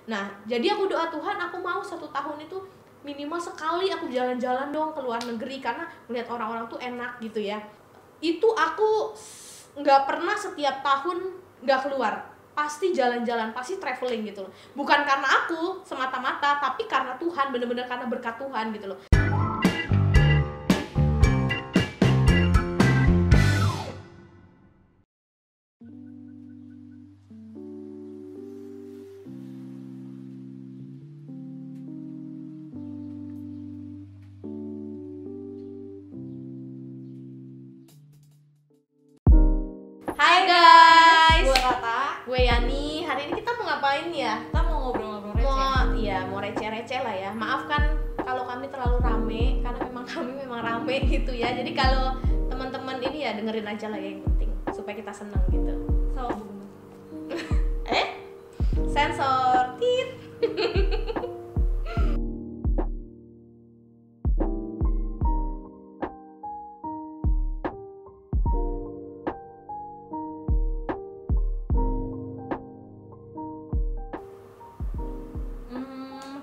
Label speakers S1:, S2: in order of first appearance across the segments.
S1: Nah jadi aku doa, Tuhan aku mau 1 tahun itu minimal sekali aku jalan-jalan dong ke luar negeri, karena melihat orang-orang tuh enak gitu ya. Itu aku nggak pernah setiap tahun nggak keluar, pasti jalan-jalan, pasti traveling gitu loh. Bukan karena aku semata-mata, tapi karena Tuhan, bener-bener karena berkat Tuhan gitu loh. Hai guys,
S2: Gue Rata.
S1: gue Yani. Hari ini kita mau ngapain ya?
S2: Kita mau ngobrol-ngobrol receh.
S1: Mau receh-receh lah ya. Maaf kan kalau kami terlalu rame, karena memang kami memang rame gitu ya. Jadi kalau teman-teman ini ya dengerin aja lah ya, yang penting supaya kita seneng gitu. Sensor tit.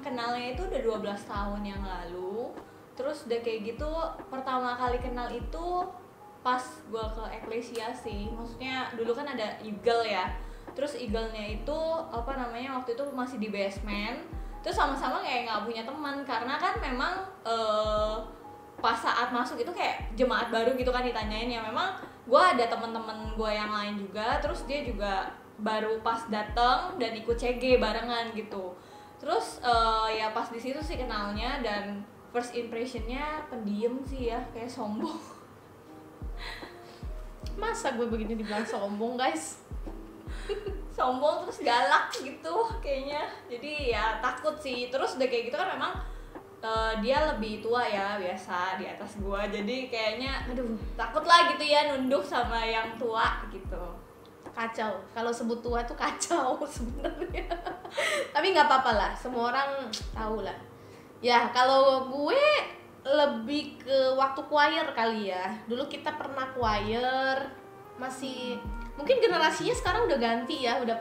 S2: Kenalnya itu udah 12 tahun yang lalu. Terus udah kayak gitu, pertama kali kenal itu pas gue ke Eklesia sih. Maksudnya dulu kan ada Eagle ya. Terus Eagle-nya itu apa namanya, waktu itu masih di basement. Terus sama-sama kayak nggak punya teman, karena kan memang pas saat masuk itu kayak jemaat baru gitu kan, ditanyain ya. Memang gue ada teman-teman gue yang lain juga. Terus dia juga baru pas datang dan ikut CG barengan gitu. Terus ya pas di situ sih kenalnya, dan first impressionnya pendiam sih ya, kayak sombong.
S1: Masa gue begini dibilang sombong guys?
S2: Sombong terus galak gitu kayaknya. Jadi ya takut sih. Terus udah kayak gitu kan memang dia lebih tua ya, biasa di atas gua. Jadi kayaknya aduh takut lah gitu ya nunduk sama yang tua gitu.
S1: Kacau, kalau sebut tua itu kacau sebenarnya. Tapi nggak apa-apa lah, semua orang tahu lah ya. Kalau gue lebih ke waktu choir kali ya. Dulu kita pernah choir, masih mungkin generasinya sekarang udah ganti ya, udah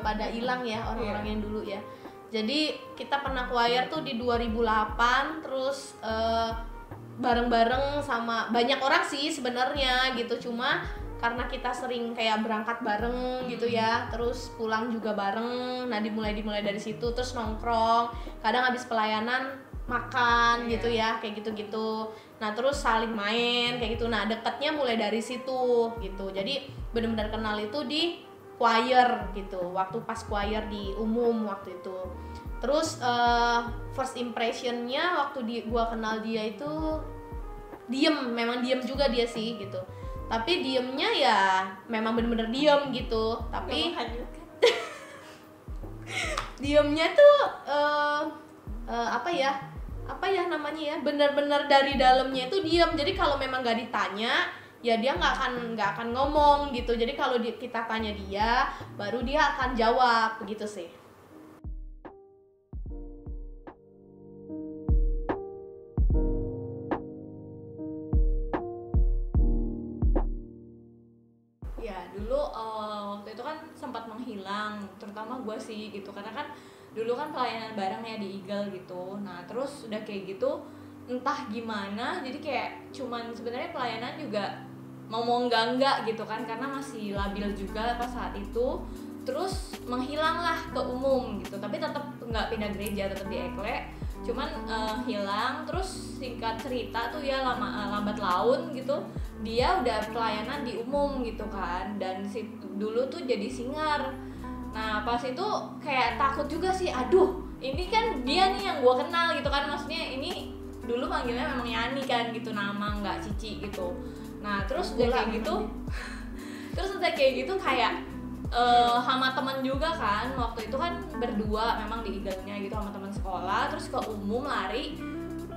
S1: pada hilang ya orang-orang yang dulu ya. Jadi kita pernah choir tuh di 2008, terus bareng-bareng sama banyak orang sih sebenarnya gitu, cuma karena kita sering kayak berangkat bareng gitu ya, terus pulang juga bareng. Nah dimulai dari situ, terus nongkrong, kadang habis pelayanan makan gitu ya, kayak gitu-gitu. Nah terus saling main kayak gitu. Nah deketnya mulai dari situ gitu. Jadi benar-benar kenal itu di choir gitu, waktu pas choir di umum waktu itu. Terus first impressionnya waktu gua kenal dia itu diem, memang diem juga dia sih gitu. Tapi diemnya ya memang bener-bener diem gitu. Tapi diemnya tuh apa ya namanya ya, bener-bener dari dalamnya itu diem. Jadi kalau memang nggak ditanya ya dia nggak akan ngomong gitu. Jadi kalau kita tanya dia, baru dia akan jawab begitu sih.
S2: Ya dulu waktu itu kan sempat menghilang, terutama gue sih gitu, karena kan dulu kan pelayanan bareng ya di Eagle gitu. Nah terus udah kayak gitu entah gimana, jadi kayak cuman sebenarnya pelayanan juga mau enggak gitu kan, karena masih labil juga pas saat itu. Terus menghilang lah ke umum gitu, tapi tetap nggak pindah gereja, tetap di Ekle, cuman hilang. Terus singkat cerita tuh ya lambat laun gitu dia udah pelayanan di umum gitu kan, dan dulu tuh jadi singar. Nah pas itu kayak takut juga sih, aduh ini kan dia nih yang gue kenal gitu kan, maksudnya ini dulu manggilnya memang Yani kan gitu, nama nggak Cici gitu. Nah terus udah kayak gitu terus udah kayak gitu kayak sama teman juga kan, waktu itu kan berdua memang di Eagle-nya gitu sama teman sekolah. Terus ke umum lari,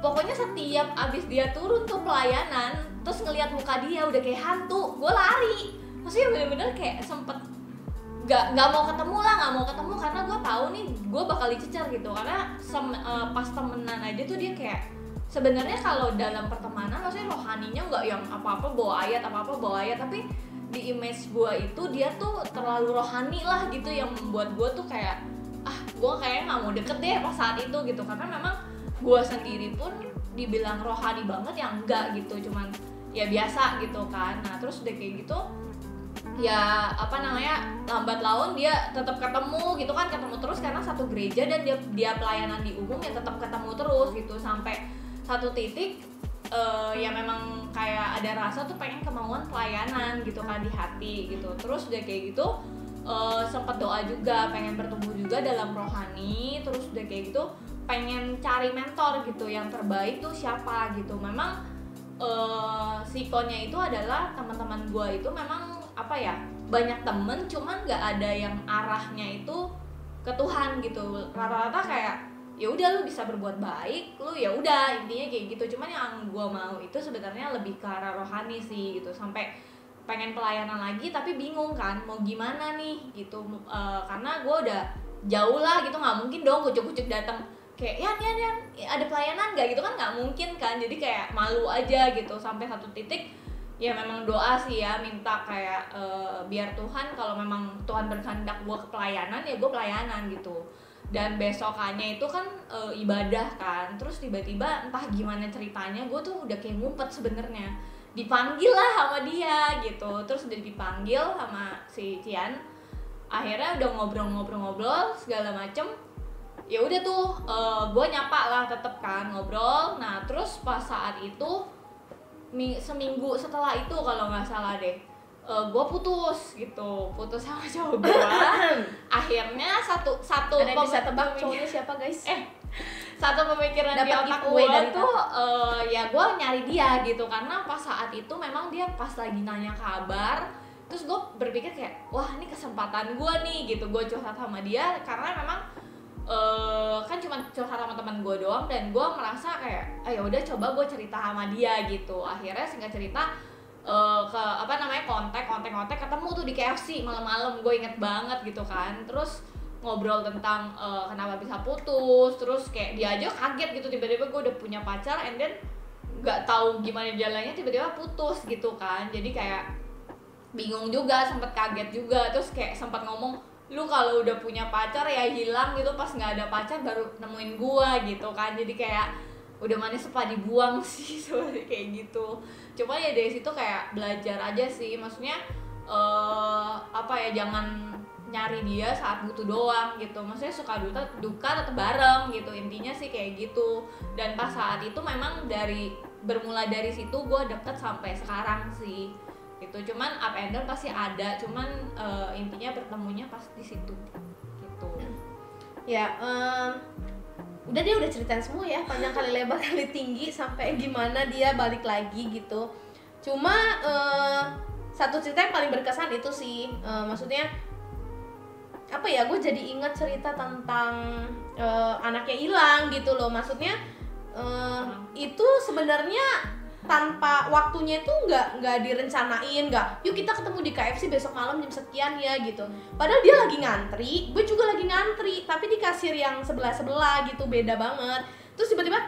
S2: pokoknya setiap abis dia turun tuh pelayanan, terus ngelihat muka dia udah kayak hantu, gue lari. Maksudnya bener-bener kayak sempet nggak mau ketemu karena gue tahu nih gue bakal dicecar gitu. Karena pas temenan aja tuh dia kayak sebenarnya kalau dalam pertemanan maksudnya rohaninya nggak yang apa-apa bawa ayat, tapi di image gue itu dia tuh terlalu rohani lah gitu, yang membuat gue tuh kayak gue kayaknya nggak mau deket deh pas saat itu gitu, karena memang gue sendiri pun dibilang rohani banget ya enggak gitu, cuman ya biasa gitu kan. Nah terus udah kayak gitu ya apa namanya, lambat laun dia tetap ketemu gitu kan, ketemu terus karena satu gereja dan dia pelayanan di umum ya tetap ketemu terus gitu, sampai satu titik ya memang kayak ada rasa tuh pengen kemauan pelayanan gitu kan di hati gitu. Terus udah kayak gitu sempet doa juga pengen bertumbuh juga dalam rohani. Terus udah kayak gitu pengen cari mentor gitu yang terbaik tuh siapa gitu. Memang sikonya itu adalah teman-teman gue itu memang apa ya, banyak temen cuman nggak ada yang arahnya itu ke Tuhan gitu. Rata-rata kayak ya udah lu bisa berbuat baik, lu ya udah intinya kayak gitu. Cuman yang gue mau itu sebenarnya lebih ke arah rohani sih gitu, sampai pengen pelayanan lagi tapi bingung kan mau gimana nih gitu. Karena gue udah jauh lah gitu, nggak mungkin dong kucuk-kucuk datang kayak ya ada pelayanan nggak gitu kan, nggak mungkin kan. Jadi kayak malu aja gitu, sampai satu titik ya memang doa sih ya, minta kayak biar Tuhan kalau memang Tuhan berkehendak gue ke pelayanan ya gue pelayanan gitu. Dan besokannya itu kan ibadah kan, terus tiba-tiba entah gimana ceritanya gue tuh udah kayak ngumpet sebenarnya, dipanggil lah sama dia gitu. Terus udah dipanggil sama si Cian, akhirnya udah ngobrol segala macem. Ya udah tuh gue nyapa lah tetep kan, ngobrol. Nah terus pas saat itu seminggu setelah itu kalau nggak salah deh, gue putus sama cowok gue. Akhirnya satu
S1: ada yang bisa tebak cowoknya siapa guys?
S2: Satu pemikiran di otak gue tuh ya gue nyari dia gitu, karena pas saat itu memang dia pas lagi nanya kabar. Terus gue berpikir kayak wah ini kesempatan gue nih gitu, gue curhat sama dia karena memang kan cuma curhat sama teman gue doang, dan gue merasa kayak ya udah coba gue cerita sama dia gitu. Akhirnya singkat cerita ke apa namanya kontak ketemu tuh di KFC malam-malam, gue inget banget gitu kan. Terus ngobrol tentang kenapa bisa putus, terus kayak dia aja kaget gitu, tiba-tiba gue udah punya pacar and then nggak tahu gimana jalannya tiba-tiba putus gitu kan. Jadi kayak bingung juga, sempet kaget juga. Terus kayak sempat ngomong, lu kalau udah punya pacar ya hilang gitu, pas nggak ada pacar baru nemuin gua gitu kan. Jadi kayak udah manis apa dibuang sih seperti kayak gitu. Cuma ya dari situ kayak belajar aja sih, maksudnya apa ya, jangan nyari dia saat butuh doang gitu. Maksudnya suka duka tetap bareng gitu, intinya sih kayak gitu. Dan pas saat itu memang bermula dari situ gue deket sampai sekarang sih gitu. Cuman up and down pasti ada, cuman intinya bertemunya pas di situ gitu.
S1: Ya udah, dia udah ceritain semua ya, panjang kali lebar kali tinggi sampai gimana dia balik lagi gitu. Cuma satu cerita yang paling berkesan itu sih, maksudnya apa ya, gue jadi ingat cerita tentang anaknya hilang gitu loh. Maksudnya itu sebenarnya tanpa waktunya itu nggak direncanain, nggak yuk kita ketemu di KFC besok malam jam sekian ya gitu. Padahal dia lagi ngantri, gue juga lagi ngantri, tapi di kasir yang sebelah gitu, beda banget. Terus tiba-tiba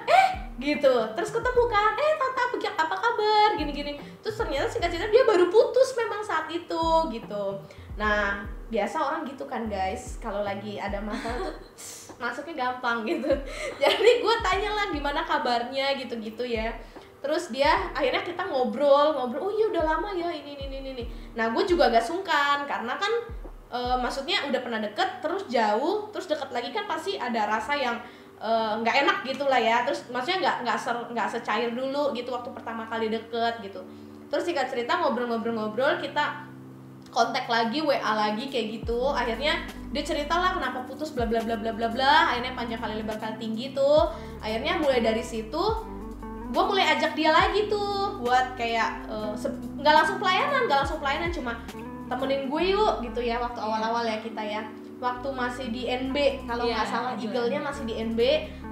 S1: gitu, terus ketemu kan, Tata apa kabar, gini-gini. Terus ternyata singkat cerita dia baru putus memang saat itu gitu. Nah biasa orang gitu kan guys, kalau lagi ada masalah tuh masuknya gampang gitu. Jadi gue tanya lah gimana kabarnya gitu-gitu ya. Terus dia akhirnya kita ngobrol, oh iya udah lama ya ini. Nah gue juga agak sungkan karena kan maksudnya udah pernah deket, terus jauh, terus deket lagi kan pasti ada rasa yang nggak enak gitu lah ya. Terus maksudnya nggak secair dulu gitu waktu pertama kali deket gitu. Terus singkat cerita ngobrol, kita kontak lagi, WA lagi kayak gitu. Akhirnya dia cerita lah kenapa putus bla bla bla bla bla bla. Akhirnya panjang kali lebar kali tinggi tuh. Akhirnya mulai dari situ gue mulai ajak dia lagi tuh buat kayak nggak langsung pelayanan, cuma temenin gue yuk gitu ya waktu awal-awal ya kita ya. Waktu masih di NB kalau nggak salah, Eagle-nya masih di NB.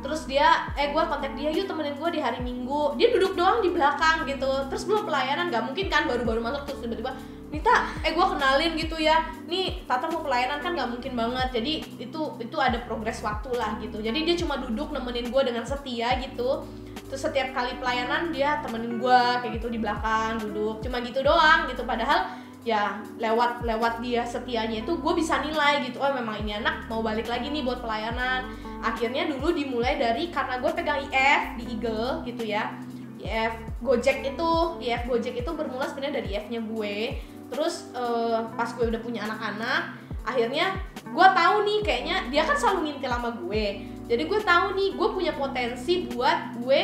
S1: Terus dia gue kontak dia, yuk temenin gue di hari Minggu. Dia duduk doang di belakang gitu, terus belum pelayanan, nggak mungkin kan baru masuk terus tiba-tiba Nita, gue kenalin gitu ya, nih Tata mau pelayanan kan nggak mungkin banget. Jadi itu ada progres waktu lah gitu. Jadi dia cuma duduk nemenin gue dengan setia gitu. Terus setiap kali pelayanan dia temenin gue kayak gitu di belakang duduk, cuma gitu doang gitu. Padahal ya lewat dia setianya itu gue bisa nilai gitu, oh memang ini anak mau balik lagi nih buat pelayanan. Akhirnya dulu dimulai dari karena gue pegang IF di Eagle gitu ya, IF Gojek itu bermula sebenarnya dari IF-nya gue. Terus pas gue udah punya anak-anak, akhirnya gue tahu nih kayaknya dia kan selalu ngintil sama gue, jadi gue tahu nih gue punya potensi buat gue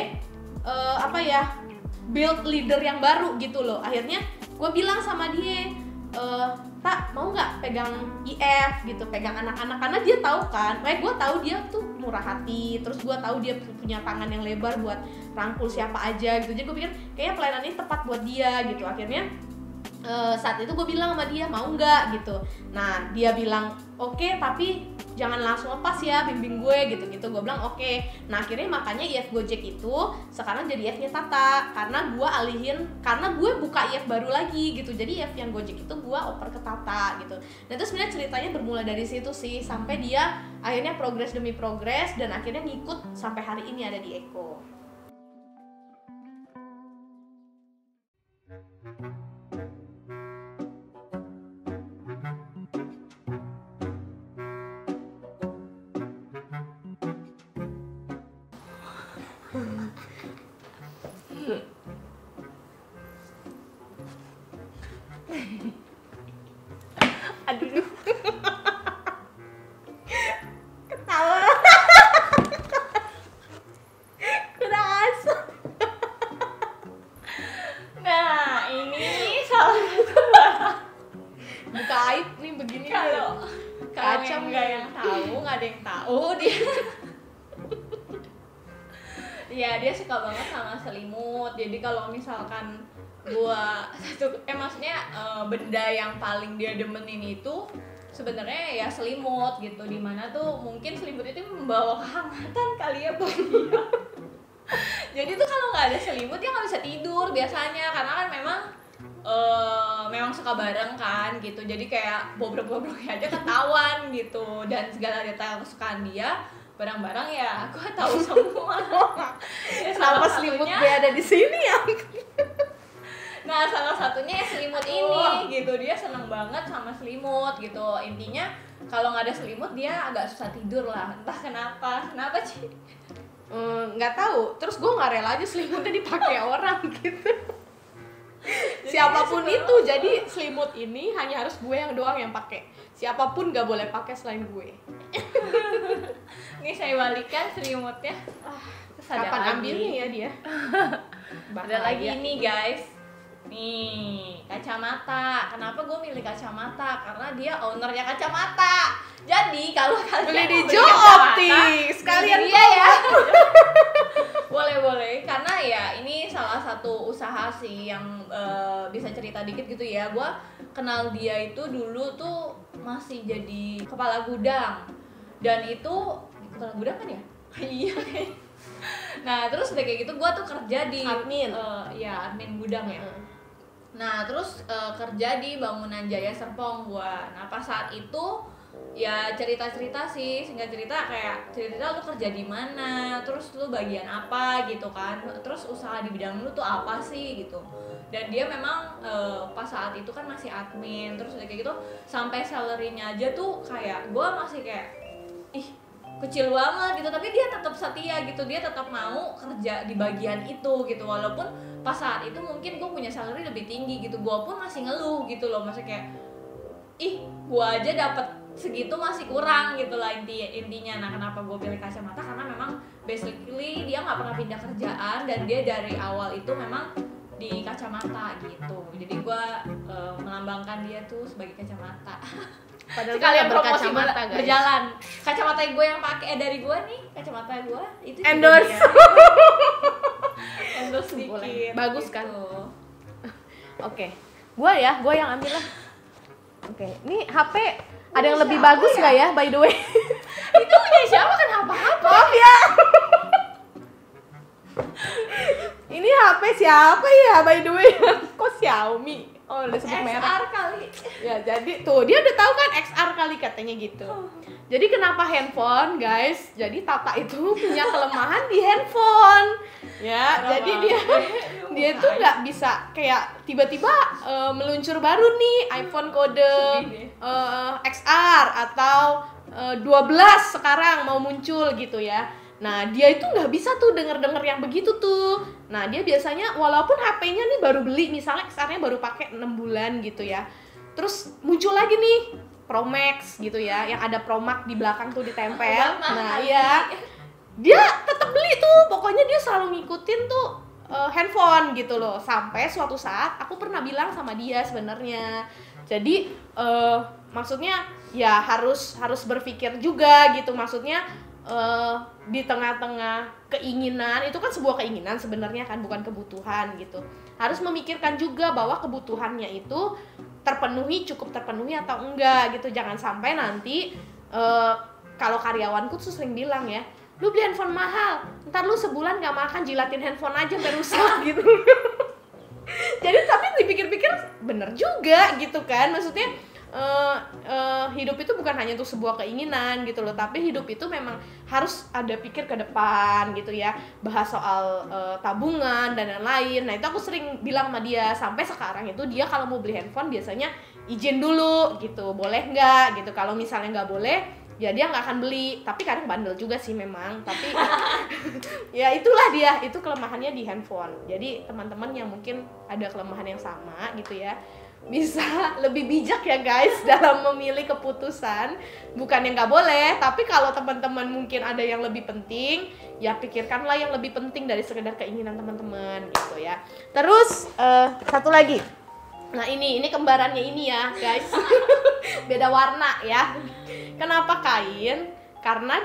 S1: build leader yang baru gitu loh. Akhirnya gue bilang sama dia, tak mau nggak pegang IF gitu, pegang anak-anak, karena dia tahu kan, gue tahu dia tuh murah hati, terus gue tahu dia punya tangan yang lebar buat rangkul siapa aja gitu. Jadi gue pikir kayaknya pelayanan ini tepat buat dia gitu. Akhirnya saat itu gue bilang sama dia mau nggak gitu. Nah dia bilang oke, tapi jangan langsung lepas ya, bimbing gue gitu-gitu. Gue bilang oke. Nah akhirnya makanya IF Gojek itu sekarang jadi IF-nya Tata, karena gue alihin, karena gue buka IF baru lagi gitu. Jadi IF yang Gojek itu gue oper ke Tata gitu. Nah itu sebenarnya ceritanya bermula dari situ sih, sampai dia akhirnya progres demi progres dan akhirnya ngikut sampai hari ini ada di Eko. Aduh. Ketawa. Kurang asem.
S2: Nah, ini salah satu
S1: Buka aib nih begini
S2: kalau
S1: kacang
S2: nggak yang tahu, nggak ada yang tahu dia. Iya, dia suka banget sama selimut. Jadi kalau misalkan gua maksudnya benda yang paling dia demenin itu sebenarnya ya selimut gitu. Dimana tuh mungkin selimut itu membawa kehangatan kali ya buat dia. Jadi tuh kalau nggak ada selimut dia nggak bisa tidur biasanya, karena kan memang suka bareng kan gitu. Jadi kayak bobrok-bobroknya aja ketahuan gitu, dan segala detail kesukaan dia barang-barang ya aku tahu semua. Ya,
S1: kenapa selimut gue ada di sini ya?
S2: Nah salah satunya ya selimut ini gitu, dia seneng banget sama selimut gitu. Intinya kalau nggak ada selimut dia agak susah tidur lah, entah kenapa Ci?
S1: Nggak tahu. Terus gue nggak rela aja selimutnya dipakai orang gitu. Siapapun itu, jadi selimut ini hanya harus gue yang doang yang pakai. Siapapun nggak boleh pakai selain gue.
S2: Ini saya balikan selimutnya.
S1: Kapan ambilnya ya dia?
S2: Ada lagi ini guys. Nih, kacamata. Kenapa gue milih kacamata? Karena dia ownernya kacamata. Jadi kalau kalian
S1: beli di
S2: mau
S1: Jo Optik sekalian
S2: dia ya. Boleh. Karena ya ini salah satu usaha sih yang bisa cerita dikit gitu ya. Gue kenal dia itu dulu tuh masih jadi kepala gudang. Dan itu kepala gudang kan ya? Iya. Nah terus udah kayak gitu gue tuh kerja di
S1: admin.
S2: Admin gudang ya. Nah terus kerja di Bangunan Jaya Serpong gua. Nah pas saat itu ya cerita-cerita sih, singkat cerita kayak cerita lu kerja di mana, terus lu bagian apa gitu kan, terus usaha di bidang lu tuh apa sih gitu. Dan dia memang pas saat itu kan masih admin, terus udah kayak gitu sampai salary-nya aja tuh kayak gua masih kayak kecil banget gitu, tapi dia tetap setia gitu, dia tetap mau kerja di bagian itu gitu, walaupun pas saat itu mungkin gue punya salary lebih tinggi gitu, gue pun masih ngeluh gitu loh, maksudnya kayak gue aja dapat segitu masih kurang gitu lah intinya. Nah kenapa gue pilih kacamata, karena memang basically dia nggak pernah pindah kerjaan dan dia dari awal itu memang di kacamata gitu, jadi gue melambangkan dia tuh sebagai kacamata.
S1: Padahal
S2: sekalian promosi
S1: berjalan.
S2: Kacamata gue yang pakai dari gue nih, kacamata gue itu
S1: endorse.
S2: Endorse dikit.
S1: Bagus kan?
S2: Gitu.
S1: Oke. Gue yang ambil lah. Oke. Ini HP ada yang lebih bagus nggak ya by the way?
S2: Itu punya siapa kan apa-apa?
S1: Maaf ya. Ini HP siapa ya by the way? Kok Xiaomi? Oh udah sebut merek.
S2: XR kali.
S1: Ya jadi tuh dia udah tahu kan XR kali katanya gitu. Jadi kenapa handphone, guys? Jadi Tata itu punya kelemahan di handphone. Ya, jadi dia tuh nggak bisa kayak tiba-tiba meluncur baru nih iPhone kode XR atau 12 sekarang mau muncul gitu ya. Nah, dia itu nggak bisa tuh denger-denger yang begitu tuh. Nah, dia biasanya walaupun HP-nya nih baru beli, misalnya XR-nya baru pakai 6 bulan gitu ya. Terus muncul lagi nih Pro Max gitu ya, yang ada Pro Max di belakang tuh ditempel. Nah, iya. Dia tetap beli tuh. Pokoknya dia selalu ngikutin tuh handphone gitu loh. Sampai suatu saat aku pernah bilang sama dia sebenarnya. Jadi maksudnya ya harus berpikir juga gitu. Maksudnya di tengah-tengah keinginan, itu kan sebuah keinginan sebenarnya kan, bukan kebutuhan gitu. Harus memikirkan juga bahwa kebutuhannya itu cukup terpenuhi atau enggak gitu. Jangan sampai nanti kalau karyawanku tuh sering bilang ya, lu beli handphone mahal, ntar lu sebulan gak makan, jilatin handphone aja biar rusak gitu. Jadi tapi dipikir-pikir bener juga gitu kan, maksudnya hidup itu bukan hanya untuk sebuah keinginan gitu loh, tapi hidup itu memang harus ada pikir ke depan gitu ya, bahas soal tabungan dan lain-lain. Nah itu aku sering bilang sama dia, sampai sekarang itu dia kalau mau beli handphone biasanya izin dulu gitu, boleh nggak gitu. Kalau misalnya nggak boleh ya dia nggak akan beli, tapi kadang bandel juga sih memang, tapi ya itulah dia, itu kelemahannya di handphone. Jadi teman-teman yang mungkin ada kelemahan yang sama gitu ya, bisa lebih bijak ya guys dalam memilih keputusan. Bukan yang nggak boleh, tapi kalau teman-teman mungkin ada yang lebih penting, ya pikirkanlah yang lebih penting dari sekedar keinginan teman-teman gitu ya. Terus satu lagi, nah ini kembarannya ini ya guys. Beda warna ya. Kenapa kain? Karena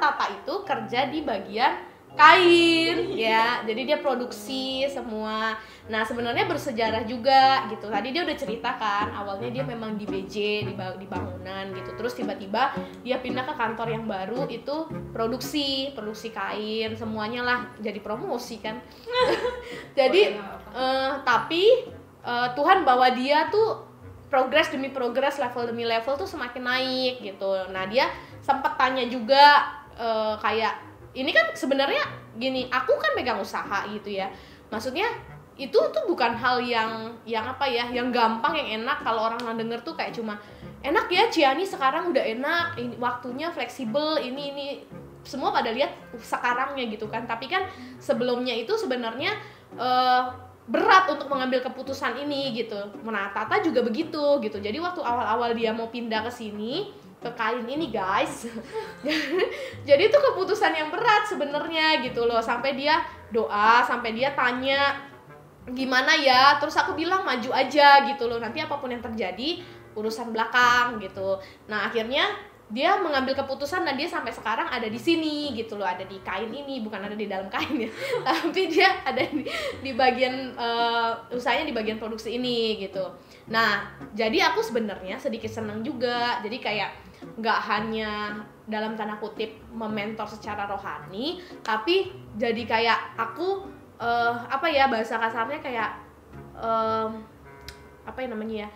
S1: Tata itu kerja di bagian kain ya, jadi dia produksi semua. Nah sebenarnya bersejarah juga gitu. Tadi dia udah ceritakan awalnya dia memang di BJ, di bangunan gitu, terus tiba-tiba dia pindah ke kantor yang baru itu produksi kain semuanya lah, jadi promosi kan. Jadi tapi Tuhan bawa dia tuh progres demi progres, level demi level tuh semakin naik gitu. Nah dia sempat tanya juga kayak ini kan sebenarnya gini, aku kan megang usaha gitu ya, maksudnya itu tuh bukan hal yang apa ya, yang gampang, yang enak. Kalau orang denger tuh kayak cuma enak ya Ciani sekarang udah enak, ini waktunya fleksibel, ini semua pada lihat sekarangnya gitu kan. Tapi kan sebelumnya itu sebenarnya berat untuk mengambil keputusan ini gitu. Nah Tata juga begitu gitu. Jadi waktu awal-awal dia mau pindah ke sini, ke kain ini guys, jadi itu keputusan yang berat sebenarnya gitu loh. Sampai dia doa, sampai dia tanya gimana ya, terus aku bilang maju aja gitu loh, nanti apapun yang terjadi urusan belakang gitu. Nah akhirnya dia mengambil keputusan dan dia sampai sekarang ada di sini gitu loh, ada di kain ini, bukan ada di dalam kain ya, tapi dia ada di bagian usahanya, di bagian produksi ini gitu. Nah jadi aku sebenarnya sedikit senang juga, jadi kayak nggak hanya dalam tanda kutip mementor secara rohani, tapi jadi kayak aku apa ya, bahasa kasarnya kayak apa yang namanya ya,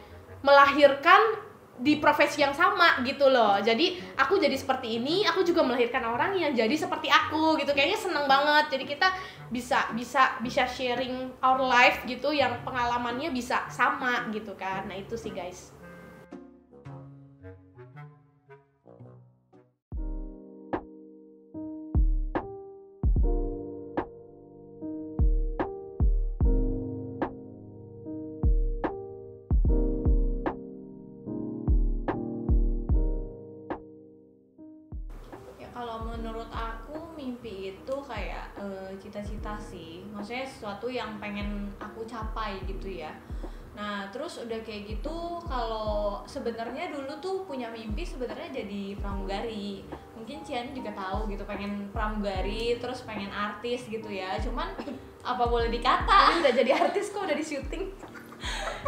S1: melahirkan di profesi yang sama gitu loh. Jadi aku jadi seperti ini, aku juga melahirkan orang yang jadi seperti aku gitu. Kayaknya seneng banget. Jadi kita bisa sharing our life gitu, yang pengalamannya bisa sama gitu kan. Nah itu sih guys.
S2: Kalau menurut aku mimpi itu kayak cita-cita sih, maksudnya sesuatu yang pengen aku capai gitu ya. Nah terus udah kayak gitu, kalau sebenarnya dulu tuh punya mimpi sebenarnya jadi pramugari. Mungkin Cian juga tahu gitu, pengen pramugari, terus pengen artis gitu ya. Cuman apa boleh dikata,
S1: ini udah jadi artis kok, udah di syuting.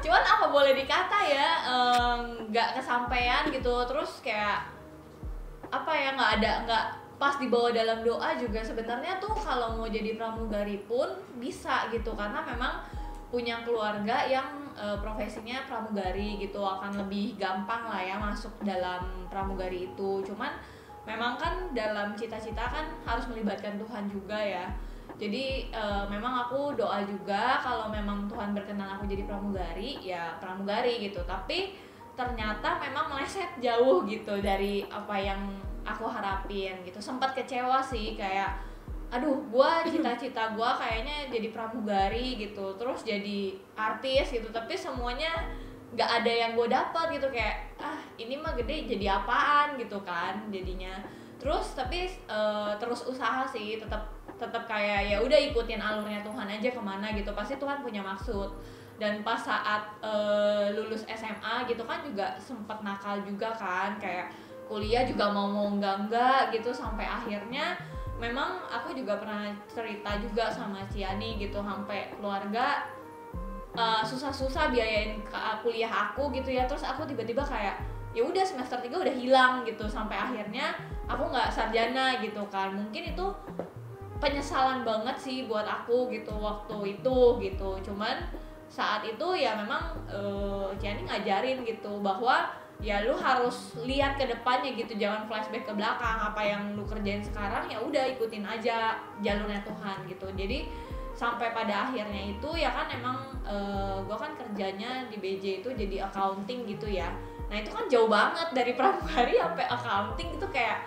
S2: Cuman apa boleh dikata ya, nggak kesampaian gitu. Terus kayak apa ya, nggak pas dibawa dalam doa juga. Sebenarnya tuh kalau mau jadi pramugari pun bisa gitu, karena memang punya keluarga yang profesinya pramugari gitu, akan lebih gampang lah ya masuk dalam pramugari itu. Cuman memang kan dalam cita-cita kan harus melibatkan Tuhan juga ya. Jadi memang aku doa juga kalau memang Tuhan berkenan aku jadi pramugari, ya pramugari gitu. Tapi ternyata memang meleset jauh gitu dari apa yang aku harapin gitu. Sempat kecewa sih, kayak aduh, gua cita-cita gua kayaknya jadi pramugari gitu, terus jadi artis gitu, tapi semuanya nggak ada yang gue dapat gitu. Kayak ini mah gede jadi apaan gitu kan jadinya. Terus tapi terus usaha sih, tetap kayak ya udah ikutin alurnya Tuhan aja kemana gitu, pasti Tuhan punya maksud. Dan pas saat lulus SMA gitu kan juga sempat nakal juga kan, kayak kuliah juga mau enggak gitu, sampai akhirnya memang aku juga pernah cerita juga sama Ciani gitu, sampai keluarga susah-susah biayain kuliah aku gitu ya. Terus aku tiba-tiba kayak ya udah semester 3 udah hilang gitu, sampai akhirnya aku nggak sarjana gitu kan. Mungkin itu penyesalan banget sih buat aku gitu waktu itu gitu. Cuman saat itu ya memang Ciani ngajarin gitu bahwa ya lu harus lihat ke depannya gitu, jangan flashback ke belakang. Apa yang lu kerjain sekarang ya udah ikutin aja jalurnya Tuhan gitu. Jadi sampai pada akhirnya itu ya kan emang gue kan kerjanya di BJ itu jadi accounting gitu ya. Nah itu kan jauh banget dari pramugari sampai accounting gitu, kayak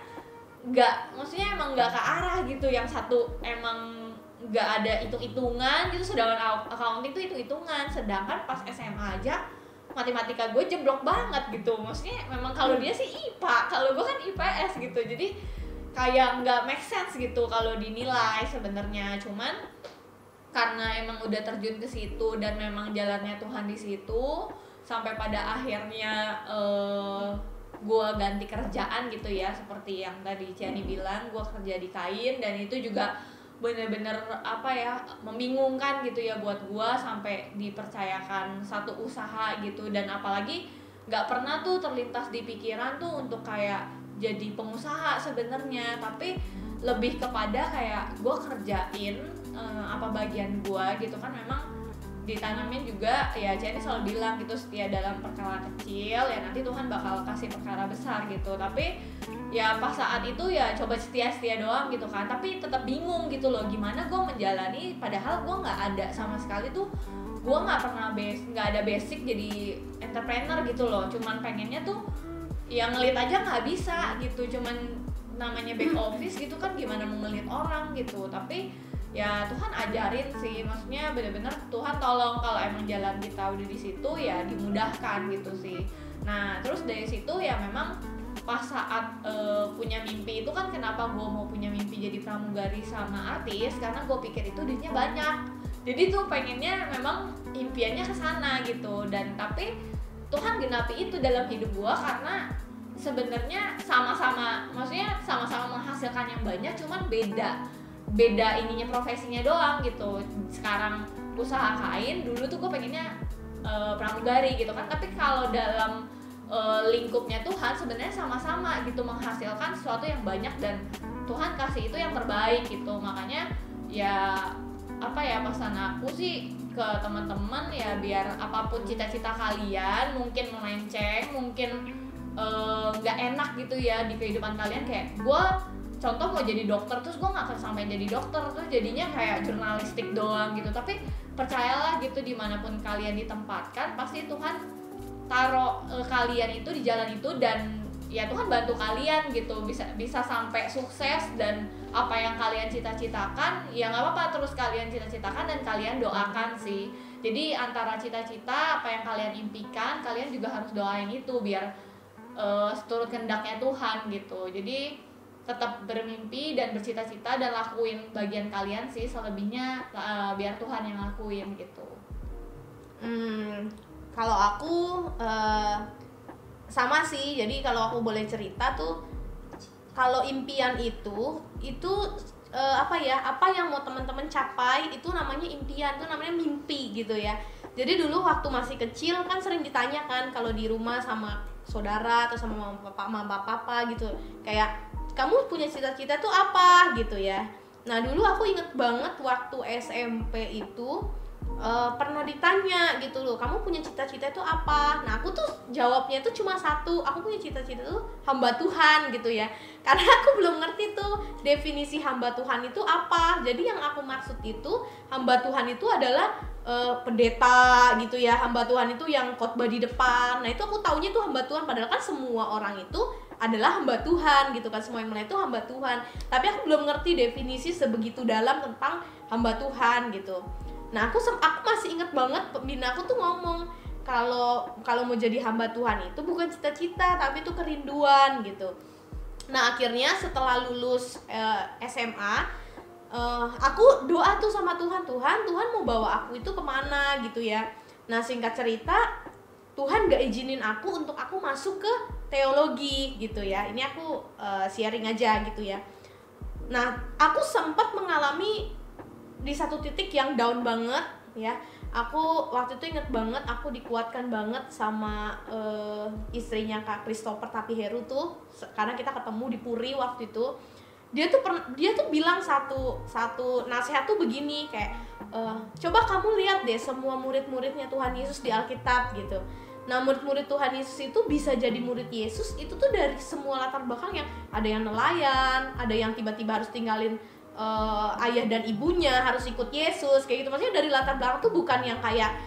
S2: maksudnya emang nggak ke arah gitu. Yang satu emang nggak ada hitung-hitungan gitu, sedangkan accounting tuh hitung-hitungan. Sedangkan pas SMA aja matematika gue jeblok banget gitu. Maksudnya memang kalau dia sih IPA, kalau gue kan IPS gitu. Jadi kayak nggak make sense gitu kalau dinilai sebenarnya. Cuman karena emang udah terjun ke situ dan memang jalannya Tuhan di situ, sampai pada akhirnya gue ganti kerjaan gitu ya, seperti yang tadi Ciani bilang, gue kerja di kain. Dan itu juga bener-bener apa ya, membingungkan gitu ya buat gue, sampai dipercayakan satu usaha gitu. Dan apalagi nggak pernah tuh terlintas di pikiran tuh untuk kayak jadi pengusaha sebenarnya, tapi lebih kepada kayak gue kerjain apa bagian gue gitu kan. Memang ditanamin juga ya, Ciani selalu bilang gitu, setia dalam perkara kecil ya nanti Tuhan bakal kasih perkara besar gitu. Tapi ya pas saat itu ya coba setia doang gitu kan, tapi tetap bingung gitu loh gimana gue menjalani, padahal gue nggak ada sama sekali tuh, gue nggak ada basic jadi entrepreneur gitu loh. Cuman pengennya tuh ya ngelit aja nggak bisa gitu, cuman namanya back office gitu kan, gimana mau ngelit orang gitu. Tapi ya Tuhan ajarin sih, maksudnya bener-bener Tuhan tolong kalau emang jalan kita udah di situ ya dimudahkan gitu sih. Nah terus dari situ ya memang pas saat punya mimpi itu kan, kenapa gue mau punya mimpi jadi pramugari sama artis, karena gue pikir itu duitnya banyak. Jadi tuh pengennya memang impiannya ke sana gitu. Dan tapi Tuhan genapi itu dalam hidup gue, karena sebenarnya sama-sama, maksudnya sama-sama menghasilkan yang banyak, cuman beda ininya, profesinya doang gitu. Sekarang usaha kain, dulu tuh gue pengennya pramugari gitu kan. Tapi kalau dalam lingkupnya Tuhan sebenarnya sama-sama gitu, menghasilkan sesuatu yang banyak, dan Tuhan kasih itu yang terbaik gitu. Makanya ya apa ya, pesan aku sih ke teman-teman ya, biar apapun cita-cita kalian, mungkin melenceng, mungkin nggak enak gitu ya di kehidupan kalian. Kayak gue contoh mau jadi dokter, terus gue nggak akan sampai jadi dokter, terus jadinya kayak jurnalistik doang gitu. Tapi percayalah gitu, dimanapun kalian ditempatkan pasti Tuhan taruh kalian itu di jalan itu, dan ya Tuhan bantu kalian gitu, bisa sampai sukses. Dan apa yang kalian cita-citakan ya nggak apa-apa, terus kalian cita-citakan dan kalian doakan sih. Jadi antara cita-cita, apa yang kalian impikan, kalian juga harus doain itu biar seturut kehendaknya Tuhan gitu. Jadi tetap bermimpi dan bercita-cita dan lakuin bagian kalian sih, selebihnya biar Tuhan yang lakuin gitu.
S1: Kalau aku sama sih. Jadi kalau aku boleh cerita tuh, kalau impian itu apa yang mau teman-teman capai itu namanya impian, itu namanya mimpi gitu ya. Jadi dulu waktu masih kecil kan sering ditanyakan kalau di rumah sama saudara atau sama mama papa gitu, kayak kamu punya cita-cita tuh apa gitu ya. Nah dulu aku inget banget waktu SMP itu pernah ditanya gitu loh, kamu punya cita-cita itu apa? Nah aku tuh jawabnya tuh cuma satu, aku punya cita-cita tuh hamba Tuhan gitu ya. Karena aku belum ngerti tuh definisi hamba Tuhan itu apa. Jadi yang aku maksud itu hamba Tuhan itu adalah pendeta gitu ya. Hamba Tuhan itu yang khotbah di depan. Nah itu aku taunya tuh hamba Tuhan, padahal kan semua orang itu adalah hamba Tuhan gitu kan, semua yang mulai itu hamba Tuhan. Tapi aku belum ngerti definisi sebegitu dalam tentang hamba Tuhan gitu. Nah aku masih inget banget pembina aku tuh ngomong kalau mau jadi hamba Tuhan itu bukan cita-cita tapi itu kerinduan gitu. Nah akhirnya setelah lulus SMA, aku doa tuh sama Tuhan mau bawa aku itu kemana gitu ya. Nah singkat cerita, Tuhan gak izinin aku untuk aku masuk ke teologi gitu ya. Ini aku sharing aja gitu ya. Nah aku sempat mengalami di satu titik yang down banget ya. Aku waktu itu inget banget, aku dikuatkan banget sama istrinya Kak Christopher Tapiheru tuh, karena kita ketemu di Puri waktu itu. Dia tuh bilang satu nasihat tuh begini, kayak coba kamu lihat deh semua murid-muridnya Tuhan Yesus di Alkitab gitu. Nah murid-murid Tuhan Yesus itu bisa jadi murid Yesus itu tuh dari semua latar belakang, yang ada yang nelayan, ada yang tiba-tiba harus tinggalin ayah dan ibunya, harus ikut Yesus kayak gitu. Maksudnya dari latar belakang tuh bukan yang kayak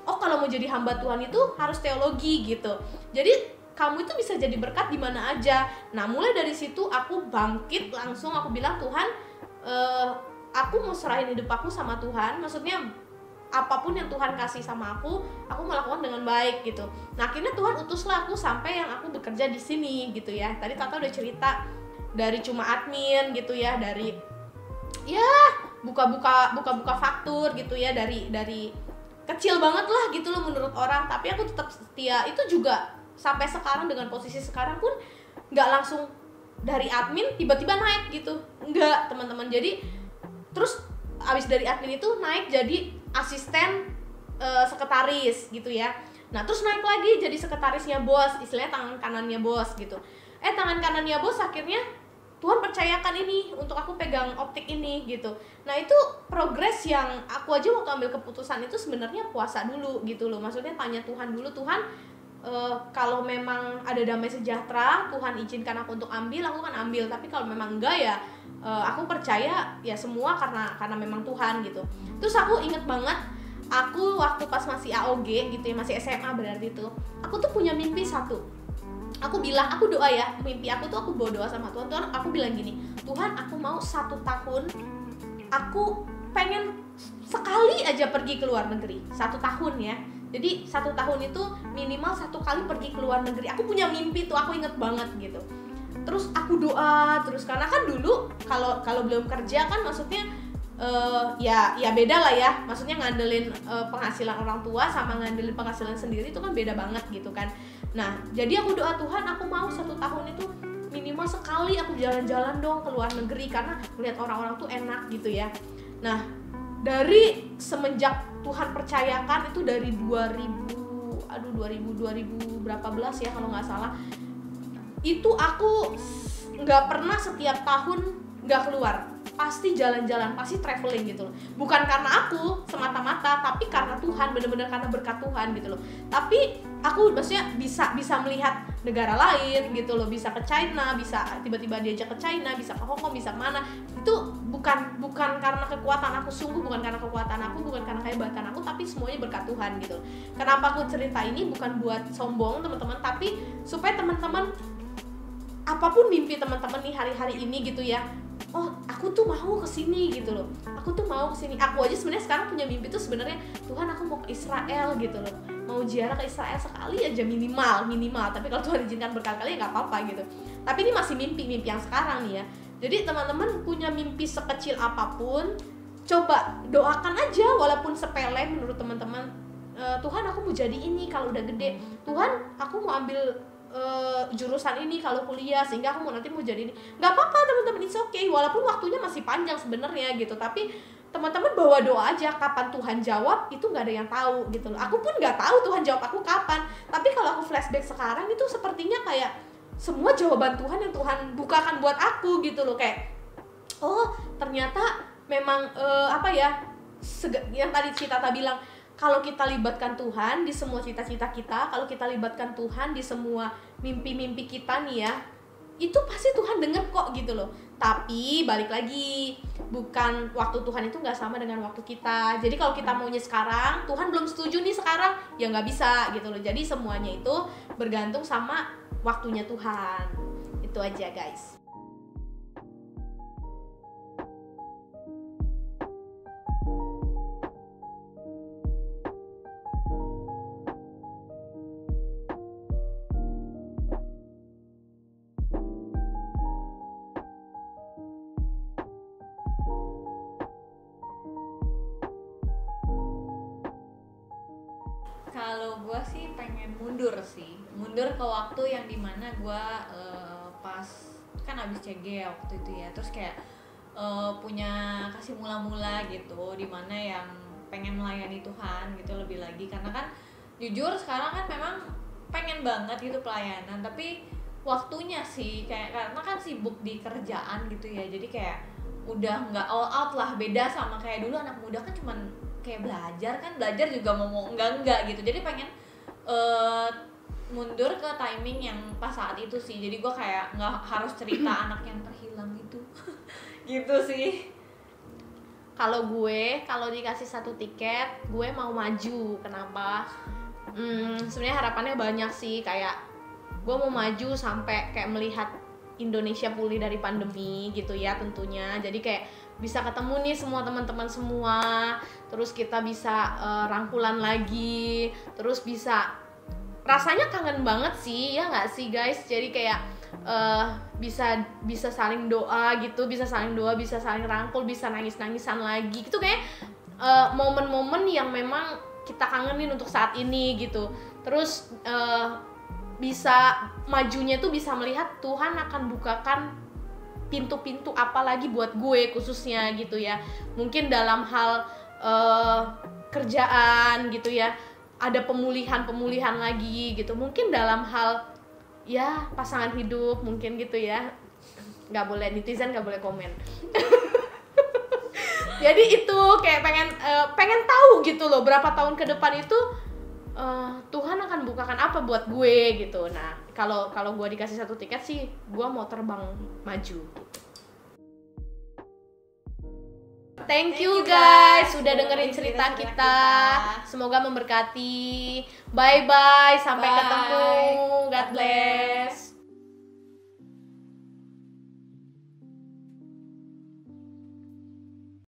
S1: oh kalau mau jadi hamba Tuhan itu harus teologi gitu. Jadi kamu itu bisa jadi berkat di mana aja. Nah mulai dari situ aku bangkit, langsung aku bilang, Tuhan aku mau serahin hidup aku sama Tuhan. Maksudnya apapun yang Tuhan kasih sama aku melakukan dengan baik gitu. Nah akhirnya Tuhan utuslah aku sampai yang aku bekerja di sini gitu ya. Tadi Tata udah cerita dari cuma admin gitu ya, dari ya buka-buka faktur gitu ya, dari kecil banget lah gitu loh menurut orang, tapi aku tetap setia. Itu juga sampai sekarang, dengan posisi sekarang pun nggak langsung dari admin tiba-tiba naik gitu, nggak teman-teman. Jadi terus abis dari admin itu naik jadi asisten sekretaris gitu ya. Nah terus naik lagi jadi sekretarisnya bos, istilahnya tangan kanannya bos gitu. Tangan kanannya bos akhirnya Tuhan percayakan ini untuk aku pegang optik ini gitu. Nah itu progres yang aku aja waktu ambil keputusan itu sebenarnya puasa dulu gitu loh. Maksudnya tanya Tuhan dulu, Tuhan kalau memang ada damai sejahtera, Tuhan izinkan aku untuk ambil, aku kan ambil. Tapi kalau memang enggak ya aku percaya ya semua karena memang Tuhan gitu. Terus aku inget banget, aku waktu pas masih AOG gitu ya, masih SMA berarti tuh, aku tuh punya mimpi satu. Aku bilang, aku doa ya, mimpi aku tuh aku bawa doa sama Tuhan. Tuhan, aku bilang gini, Tuhan aku mau 1 tahun, aku pengen sekali aja pergi ke luar negeri. 1 tahun ya. Jadi 1 tahun itu minimal 1 kali pergi ke luar negeri. Aku punya mimpi tuh, aku inget banget gitu. Terus aku doa terus, karena kan dulu kalau belum kerja kan maksudnya ya beda lah ya. Maksudnya ngandelin penghasilan orang tua sama ngandelin penghasilan sendiri itu kan beda banget gitu kan. Nah jadi aku doa, Tuhan aku mau 1 tahun itu minimal sekali aku jalan-jalan dong ke luar negeri, karena melihat orang-orang tuh enak gitu ya. Nah dari semenjak Tuhan percayakan itu dari 2000 berapa belas ya kalau nggak salah, itu aku nggak pernah setiap tahun nggak keluar, pasti jalan-jalan, pasti traveling gitu loh. Bukan karena aku semata-mata, tapi karena Tuhan, bener-bener karena berkat Tuhan gitu loh. Tapi aku maksudnya bisa melihat negara lain gitu loh, bisa ke China, bisa tiba-tiba diajak ke China, bisa ke Hong Kong, bisa mana. Itu bukan karena kekuatan aku, sungguh bukan karena kekuatan aku, bukan karena kehebatan aku, tapi semuanya berkat Tuhan gitu. Kenapa aku cerita ini bukan buat sombong teman-teman, tapi supaya teman-teman apapun mimpi teman-teman nih hari-hari ini gitu ya, oh aku tuh mau kesini gitu loh, aku tuh mau kesini. Aku aja sebenarnya sekarang punya mimpi tuh sebenarnya, Tuhan aku mau ke Israel gitu loh, mau ziarah ke Israel sekali aja minimal. Tapi kalau Tuhan izinkan berkali-kali ya nggak apa-apa gitu. Tapi ini masih mimpi yang sekarang nih ya. Jadi teman-teman punya mimpi sekecil apapun, coba doakan aja walaupun sepele menurut teman-teman. Tuhan aku mau jadi ini kalau udah gede, Tuhan aku mau ambil jurusan ini kalau kuliah, sehingga aku nanti mau jadi ini. Nggak apa-apa teman-teman, it's okay, walaupun waktunya masih panjang sebenarnya gitu. Tapi teman-teman bawa doa aja, kapan Tuhan jawab itu nggak ada yang tahu gitu loh. Aku pun nggak tahu Tuhan jawab aku kapan, tapi kalau aku flashback sekarang itu sepertinya kayak semua jawaban Tuhan yang Tuhan bukakan buat aku gitu loh. Kayak oh ternyata memang yang tadi Tata bilang, kalau kita libatkan Tuhan di semua cita-cita kita, kalau kita libatkan Tuhan di semua mimpi-mimpi kita nih ya, itu pasti Tuhan denger kok gitu loh. Tapi balik lagi, bukan waktu Tuhan itu nggak sama dengan waktu kita. Jadi kalau kita maunya sekarang, Tuhan belum setuju nih sekarang, ya nggak bisa gitu loh. Jadi semuanya itu bergantung sama waktunya Tuhan. Itu aja guys.
S2: Kalau gue sih pengen mundur ke waktu yang dimana gue pas kan abis CG ya waktu itu ya, terus kayak punya kasih mula-mula gitu, dimana yang pengen melayani Tuhan gitu lebih lagi, karena kan jujur sekarang kan memang pengen banget gitu pelayanan, tapi waktunya sih kayak karena kan sibuk di kerjaan gitu ya, jadi kayak udah nggak all out lah, beda sama kayak dulu anak muda kan cuman kayak belajar juga mau enggak gitu, jadi pengen mundur ke timing yang pas saat itu sih, jadi gue kayak nggak harus cerita anak yang terhilang itu gitu sih.
S1: Kalau dikasih 1 tiket, gue mau maju. Kenapa? Sebenarnya harapannya banyak sih, kayak gue mau maju sampai kayak melihat Indonesia pulih dari pandemi gitu ya tentunya. Jadi kayak bisa ketemu nih semua teman-teman semua, terus kita bisa rangkulan lagi, terus bisa rasanya kangen banget sih ya nggak sih guys. Jadi kayak bisa saling doa gitu, bisa saling rangkul, bisa nangis-nangisan lagi gitu, kayak momen-momen yang memang kita kangenin untuk saat ini gitu. Terus bisa majunya tuh bisa melihat Tuhan akan bukakan pintu-pintu apa lagi buat gue khususnya gitu ya, mungkin dalam hal kerjaan gitu ya, ada pemulihan lagi gitu, mungkin dalam hal ya pasangan hidup mungkin gitu ya, nggak boleh netizen nggak boleh komen. Jadi itu kayak pengen tahu gitu loh, berapa tahun ke depan itu Tuhan akan bukakan apa buat gue gitu. Nah kalau gue dikasih 1 tiket sih, gue mau terbang maju. Thank you guys sudah dengerin cerita kita. Semoga memberkati. Bye bye, sampai ketemu. God bless.